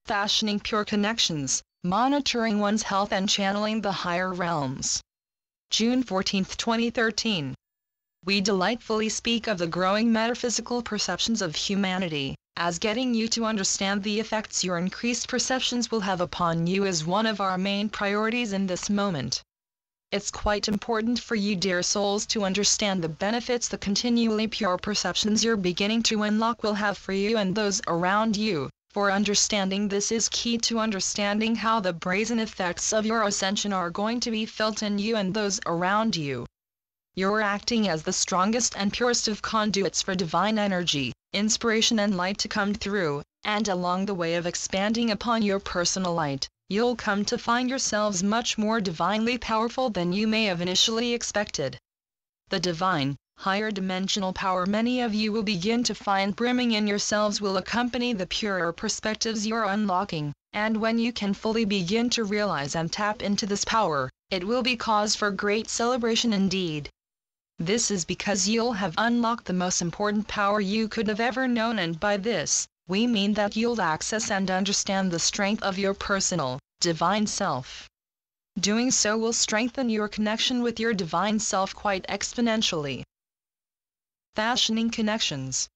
fashioning pure connections, monitoring one's health and channeling the higher realms. June 14, 2013. We delightfully speak of the growing metaphysical perceptions of humanity, as getting you to understand the effects your increased perceptions will have upon you is one of our main priorities in this moment. It's quite important for you, dear souls, to understand the benefits the continually pure perceptions you're beginning to unlock will have for you and those around you, for understanding this is key to understanding how the brazen effects of your ascension are going to be felt in you and those around you. You're acting as the strongest and purest of conduits for divine energy, inspiration and light to come through, and along the way of expanding upon your personal light, you'll come to find yourselves much more divinely powerful than you may have initially expected. The divine, higher dimensional power many of you will begin to find brimming in yourselves will accompany the purer perspectives you're unlocking, and when you can fully begin to realize and tap into this power, it will be cause for great celebration indeed. This is because you'll have unlocked the most important power you could have ever known, and by this, we mean that you'll access and understand the strength of your personal, divine self. Doing so will strengthen your connection with your divine self quite exponentially. Fashioning connections.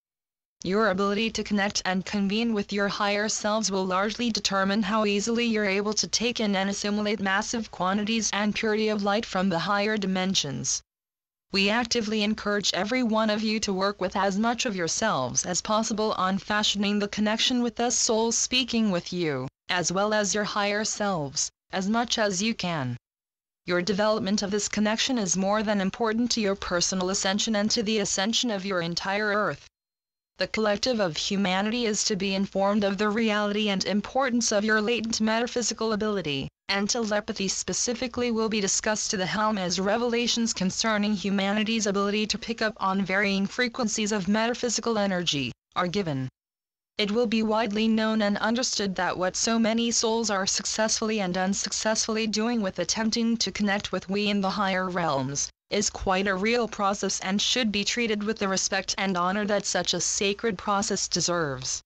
Your ability to connect and convene with your higher selves will largely determine how easily you're able to take in and assimilate massive quantities and purity of light from the higher dimensions. We actively encourage every one of you to work with as much of yourselves as possible on fashioning the connection with us souls speaking with you, as well as your higher selves, as much as you can. Your development of this connection is more than important to your personal ascension and to the ascension of your entire Earth. The collective of humanity is to be informed of the reality and importance of your latent metaphysical ability, and telepathy specifically will be discussed to the helm as revelations concerning humanity's ability to pick up on varying frequencies of metaphysical energy are given. It will be widely known and understood that what so many souls are successfully and unsuccessfully doing with attempting to connect with we in the higher realms, is quite a real process and should be treated with the respect and honor that such a sacred process deserves.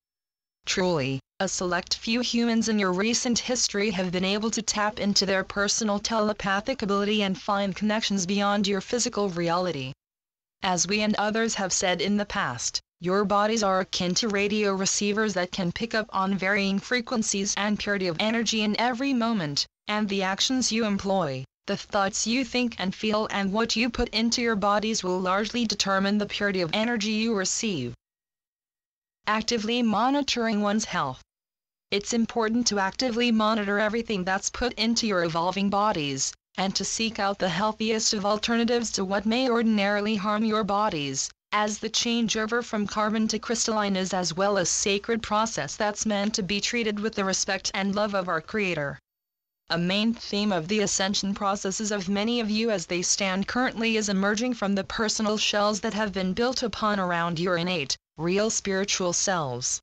Truly, a select few humans in your recent history have been able to tap into their personal telepathic ability and find connections beyond your physical reality. As we and others have said in the past, your bodies are akin to radio receivers that can pick up on varying frequencies and purity of energy in every moment, and the actions you employ, the thoughts you think and feel and what you put into your bodies will largely determine the purity of energy you receive. Actively monitoring one's health. It's important to actively monitor everything that's put into your evolving bodies, and to seek out the healthiest of alternatives to what may ordinarily harm your bodies, as the changeover from carbon to crystalline is as well a sacred process that's meant to be treated with the respect and love of our Creator. A main theme of the ascension processes of many of you as they stand currently is emerging from the personal shells that have been built upon around your innate, real spiritual selves.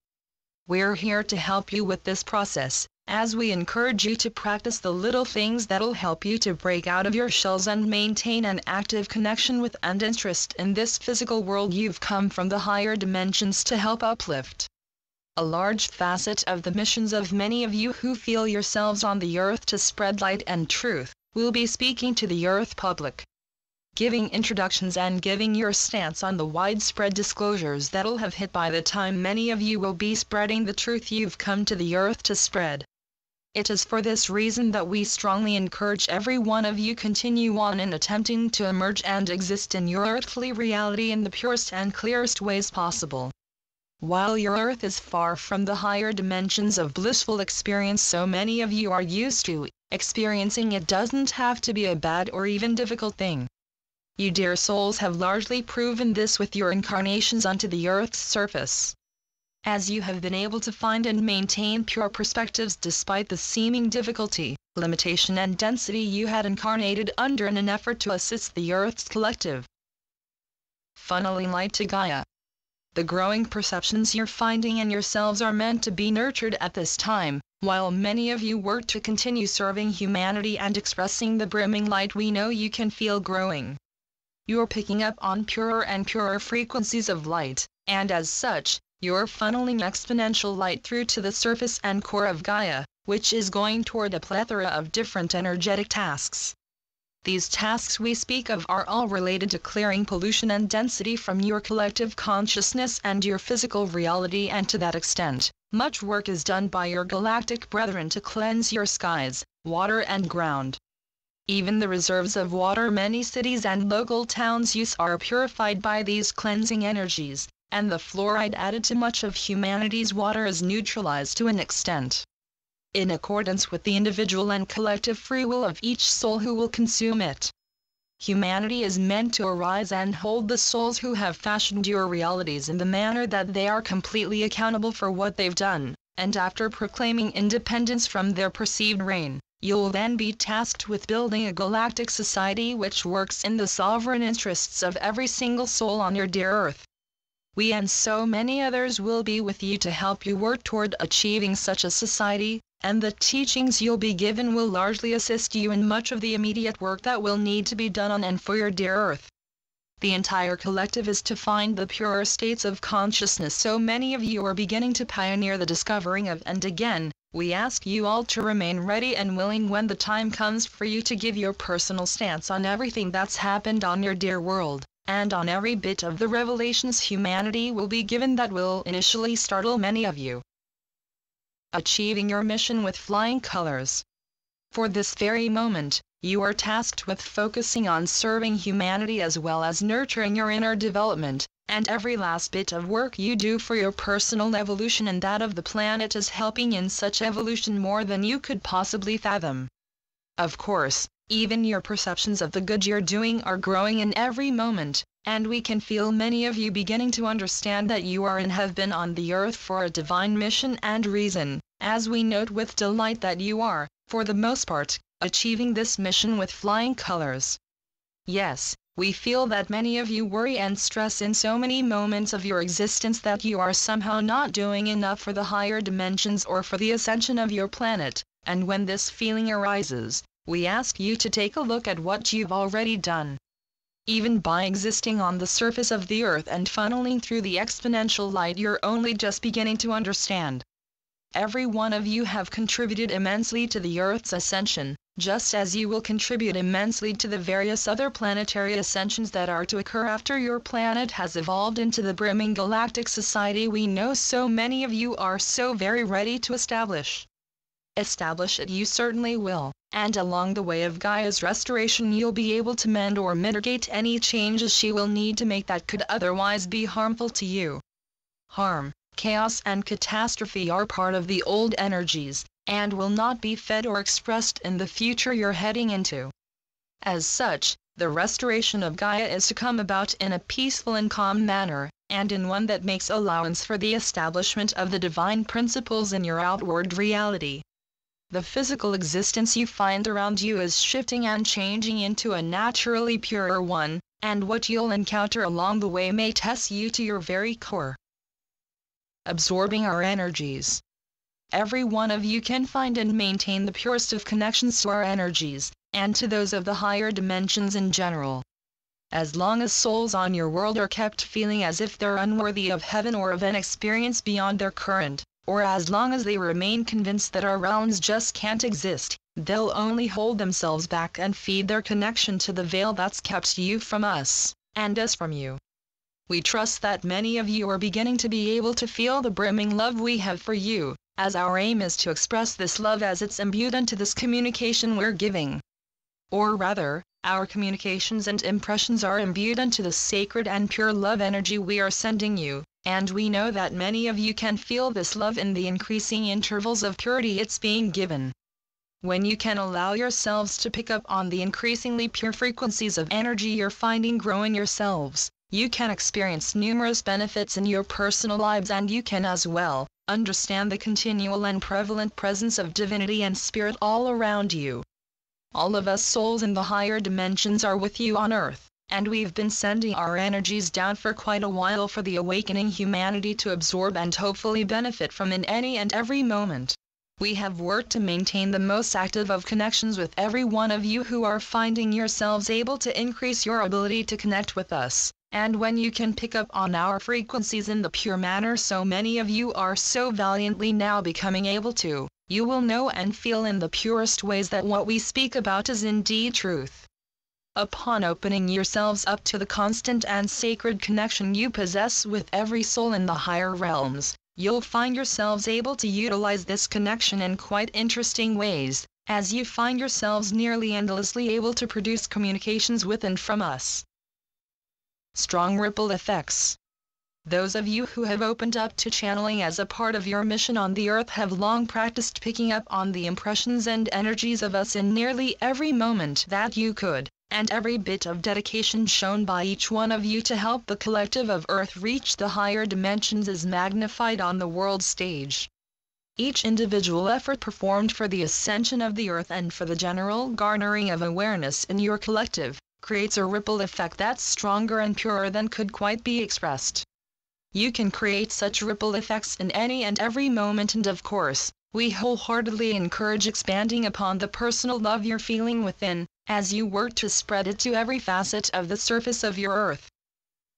We're here to help you with this process, as we encourage you to practice the little things that'll help you to break out of your shells and maintain an active connection with and interest in this physical world you've come from the higher dimensions to help uplift. A large facet of the missions of many of you who feel yourselves on the earth to spread light and truth, will be speaking to the earth public, giving introductions and giving your stance on the widespread disclosures that'll have hit by the time many of you will be spreading the truth you've come to the earth to spread. It is for this reason that we strongly encourage every one of you continue on in attempting to emerge and exist in your earthly reality in the purest and clearest ways possible. While your earth is far from the higher dimensions of blissful experience so many of you are used to, experiencing it doesn't have to be a bad or even difficult thing. You dear souls have largely proven this with your incarnations onto the earth's surface, as you have been able to find and maintain pure perspectives despite the seeming difficulty, limitation and density you had incarnated under in an effort to assist the earth's collective funneling light to Gaia. The growing perceptions you're finding in yourselves are meant to be nurtured at this time, while many of you work to continue serving humanity and expressing the brimming light we know you can feel growing. You're picking up on purer and purer frequencies of light, and as such, you're funneling exponential light through to the surface and core of Gaia, which is going toward a plethora of different energetic tasks. These tasks we speak of are all related to clearing pollution and density from your collective consciousness and your physical reality, and to that extent, much work is done by your galactic brethren to cleanse your skies, water and ground. Even the reserves of water many cities and local towns use are purified by these cleansing energies, and the fluoride added to much of humanity's water is neutralized to an extent, in accordance with the individual and collective free will of each soul who will consume it. Humanity is meant to arise and hold the souls who have fashioned your realities in the manner that they are completely accountable for what they've done, and after proclaiming independence from their perceived reign, you'll then be tasked with building a galactic society which works in the sovereign interests of every single soul on your dear Earth. We and so many others will be with you to help you work toward achieving such a society, and the teachings you'll be given will largely assist you in much of the immediate work that will need to be done on and for your dear Earth. The entire collective is to find the purer states of consciousness so many of you are beginning to pioneer the discovering of, and again, we ask you all to remain ready and willing when the time comes for you to give your personal stance on everything that's happened on your dear world, and on every bit of the revelations humanity will be given that will initially startle many of you. Achieving your mission with flying colors. For this very moment, you are tasked with focusing on serving humanity as well as nurturing your inner development, and every last bit of work you do for your personal evolution and that of the planet is helping in such evolution more than you could possibly fathom. Of course, even your perceptions of the good you're doing are growing in every moment, and we can feel many of you beginning to understand that you are and have been on the earth for a divine mission and reason, as we note with delight that you are, for the most part, achieving this mission with flying colors. Yes, we feel that many of you worry and stress in so many moments of your existence that you are somehow not doing enough for the higher dimensions or for the ascension of your planet, and when this feeling arises, we ask you to take a look at what you've already done. Even by existing on the surface of the earth and funneling through the exponential light, you're only just beginning to understand. Every one of you have contributed immensely to the earth's ascension, just as you will contribute immensely to the various other planetary ascensions that are to occur after your planet has evolved into the brimming galactic society we know so many of you are so very ready to establish. Establish it you certainly will, and along the way of Gaia's restoration you'll be able to mend or mitigate any changes she will need to make that could otherwise be harmful to you. Harm, chaos and catastrophe are part of the old energies, and will not be fed or expressed in the future you're heading into. As such, the restoration of Gaia is to come about in a peaceful and calm manner, and in one that makes allowance for the establishment of the divine principles in your outward reality. The physical existence you find around you is shifting and changing into a naturally purer one, and what you'll encounter along the way may test you to your very core. Absorbing our energies. Every one of you can find and maintain the purest of connections to our energies, and to those of the higher dimensions in general. As long as souls on your world are kept feeling as if they're unworthy of heaven or of an experience beyond their current, or as long as they remain convinced that our realms just can't exist, they'll only hold themselves back and feed their connection to the veil that's kept you from us, and us from you. We trust that many of you are beginning to be able to feel the brimming love we have for you, as our aim is to express this love as it's imbued into this communication we're giving. Or rather, our communications and impressions are imbued into the sacred and pure love energy we are sending you, and we know that many of you can feel this love in the increasing intervals of purity it's being given. When you can allow yourselves to pick up on the increasingly pure frequencies of energy you're finding growing yourselves, you can experience numerous benefits in your personal lives, and you can as well understand the continual and prevalent presence of divinity and spirit all around you. All of us souls in the higher dimensions are with you on Earth, and we've been sending our energies down for quite a while for the awakening humanity to absorb and hopefully benefit from in any and every moment. We have worked to maintain the most active of connections with every one of you who are finding yourselves able to increase your ability to connect with us, and when you can pick up on our frequencies in the pure manner so many of you are so valiantly now becoming able to, you will know and feel in the purest ways that what we speak about is indeed truth. Upon opening yourselves up to the constant and sacred connection you possess with every soul in the higher realms, you'll find yourselves able to utilize this connection in quite interesting ways, as you find yourselves nearly endlessly able to produce communications with and from us. Strong ripple effects. Those of you who have opened up to channeling as a part of your mission on the earth have long practiced picking up on the impressions and energies of us in nearly every moment that you could, and every bit of dedication shown by each one of you to help the collective of Earth reach the higher dimensions is magnified on the world stage. Each individual effort performed for the ascension of the Earth and for the general garnering of awareness in your collective, creates a ripple effect that's stronger and purer than could quite be expressed. You can create such ripple effects in any and every moment, and of course, we wholeheartedly encourage expanding upon the personal love you're feeling within, as you work to spread it to every facet of the surface of your earth.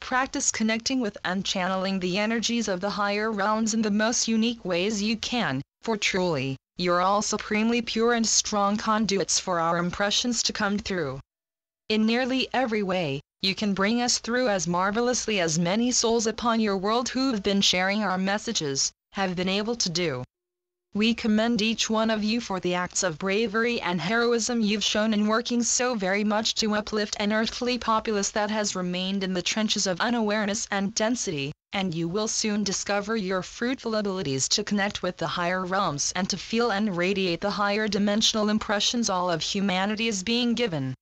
Practice connecting with and channeling the energies of the higher realms in the most unique ways you can, for truly, you're all supremely pure and strong conduits for our impressions to come through. In nearly every way, you can bring us through as marvelously as many souls upon your world who've been sharing our messages, have been able to do. We commend each one of you for the acts of bravery and heroism you've shown in working so very much to uplift an earthly populace that has remained in the trenches of unawareness and density, and you will soon discover your fruitful abilities to connect with the higher realms and to feel and radiate the higher dimensional impressions all of humanity is being given.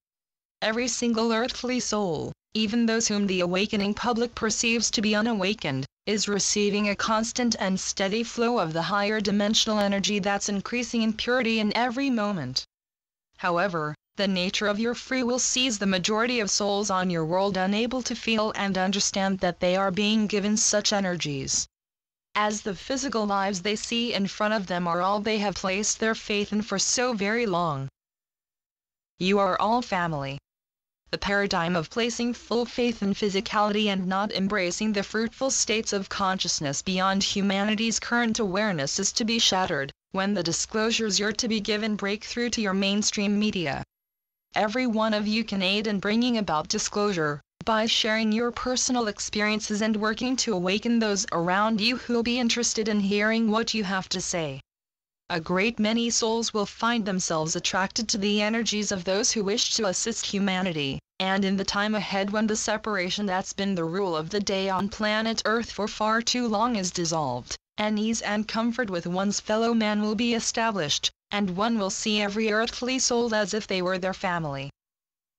Every single earthly soul, even those whom the awakening public perceives to be unawakened, is receiving a constant and steady flow of the higher dimensional energy that's increasing in purity in every moment. However, the nature of your free will sees the majority of souls on your world unable to feel and understand that they are being given such energies. As the physical lives they see in front of them are all they have placed their faith in for so very long. You are all family. The paradigm of placing full faith in physicality and not embracing the fruitful states of consciousness beyond humanity's current awareness is to be shattered, when the disclosures you're to be given break through to your mainstream media. Every one of you can aid in bringing about disclosure, by sharing your personal experiences and working to awaken those around you who'll be interested in hearing what you have to say. A great many souls will find themselves attracted to the energies of those who wish to assist humanity, and in the time ahead when the separation that's been the rule of the day on planet Earth for far too long is dissolved, and ease and comfort with one's fellow man will be established, and one will see every earthly soul as if they were their family.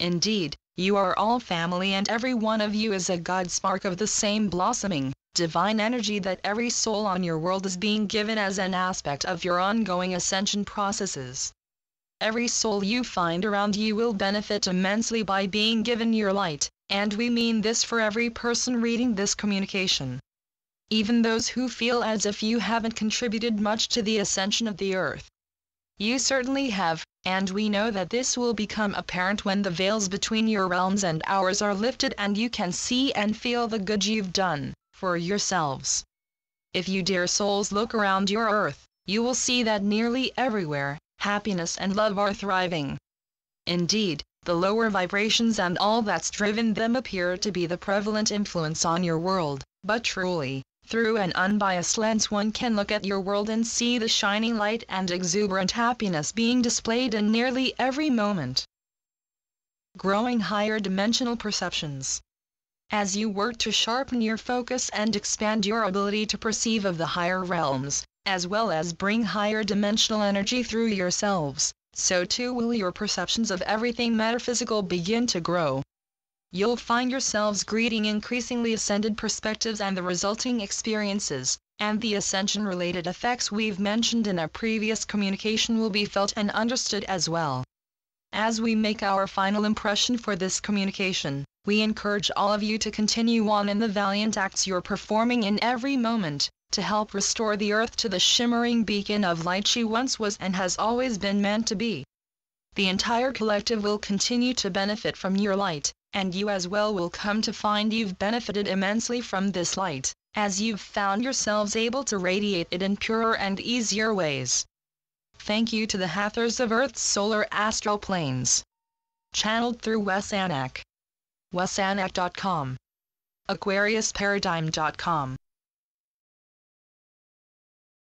Indeed, you are all family, and every one of you is a God spark of the same blossoming, divine energy that every soul on your world is being given as an aspect of your ongoing ascension processes. Every soul you find around you will benefit immensely by being given your light, and we mean this for every person reading this communication. Even those who feel as if you haven't contributed much to the ascension of the earth. You certainly have, and we know that this will become apparent when the veils between your realms and ours are lifted and you can see and feel the good you've done for yourselves. If you dear souls look around your earth, you will see that nearly everywhere, happiness and love are thriving. Indeed, the lower vibrations and all that's driven them appear to be the prevalent influence on your world, but truly, through an unbiased lens one can look at your world and see the shining light and exuberant happiness being displayed in nearly every moment. Growing higher dimensional perceptions. As you work to sharpen your focus and expand your ability to perceive of the higher realms, as well as bring higher dimensional energy through yourselves, so too will your perceptions of everything metaphysical begin to grow. You'll find yourselves greeting increasingly ascended perspectives and the resulting experiences, and the ascension-related effects we've mentioned in a previous communication will be felt and understood as well. As we make our final impression for this communication, we encourage all of you to continue on in the valiant acts you're performing in every moment, to help restore the earth to the shimmering beacon of light she once was and has always been meant to be. The entire collective will continue to benefit from your light, and you as well will come to find you've benefited immensely from this light, as you've found yourselves able to radiate it in purer and easier ways. Thank you to the Hathors of Earth's solar astral planes. Channeled through Wesanak. Wesanak.com. AquariusParadigm.com